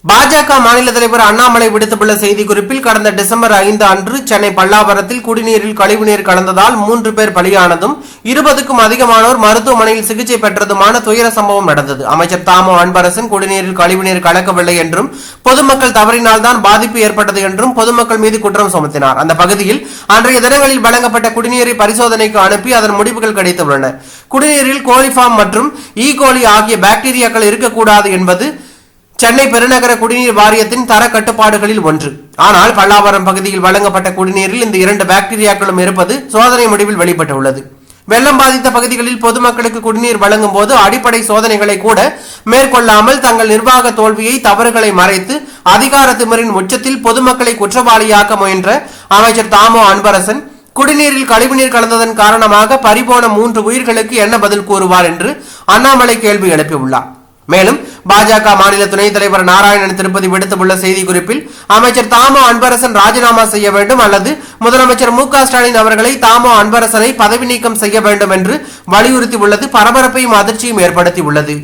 பாஜக மாநில தலைவர் அண்ணாமலை விடுத்துள்ள செய்திக்குறிப்பில் கடந்த டிசம்பர் 5 அன்று சென்னை பல்லாவரத்தில் குடிநீரில் கழிவுநீர் கலந்ததால் 3 பேர் பலியானதும் 20க்கும் அதிகமானோர் மருத்துவமனையில் சிகிச்சை பெற்றதுமான துயர சம்பவம் நடந்தது. அமைச்சர் தாமோ அன்பரசன் குடிநீரில் கழிவுநீர் கலக்கவில்லை என்றும் பொதுமக்கள் தவறினால்தான் பாதிப்பு ஏற்பட்டது என்றும் பொதுமக்கள் மீது குற்றம் சுமத்தினார். அந்த பகுதியில் அன்றைய தினங்களில் வழங்கப்பட்ட குடிநீரை பரிசோதனைக்கு அனுப்பி அதன் முடிவுகள் கிடைத்துள்ளன. குடிநீரில் கோலிஃபார்ம் மற்றும் ஈகோலி ஆகிய பாக்டீரியாக்கள் இருக்கக்கூடாது என்பது சென்னை பெருநகர குடிநீர் வாரியத்தின் தர கட்டுப்பாடுகளில் ஒன்று. ஆனால் பல்லாவரம் பகுதியில் வழங்கப்பட்ட குடிநீரில் இந்த 2 பாக்டீரியாக்களும் இருப்பது சோதனை முடிவில் வெளிப்பட்டுள்ளது. வெள்ளம் பாதித்த பகுதிகளில் பொதுமக்களுக்கு குடிநீர் வழங்கும் போது அடிப்படை சோதனைகளை கூட மேற்கொள்ளாமல் தங்கள் நிர்வாக தோல்வியை தவறுகளை மறைத்து அதிகார திமிரின் உச்சத்தில் பொதுமக்களை குற்றவாளியாக்க முயன்ற அமைச்சர் தாமோ அன்பரசன் குடிநீரில் கழிவுநீர் கலந்ததன் காரணமாக பறிபோன 3 உயிர்களுக்கு என்ன பதில் கூறுவார் என்று அண்ணாமலை கேள்வி எழுப்பியுள்ளார். மேலும் பாஜக மாநில துணைத் தலைவர் நாராயணன் திருப்பதி விடுத்துள்ள செய்திக்குறிப்பில் அமைச்சர் தாமோ அன்பரசன் ராஜினாமா செய்ய வேண்டும் அல்லது முதலமைச்சர் மு.க.ஸ்டாலின் அவர்களை தாமோ அன்பரசனை பதவி நீக்கம் செய்ய வேண்டும் என்று வலியுறுத்தியுள்ளது பரபரப்பையும் அதிர்ச்சியும் ஏற்படுத்தியுள்ளது.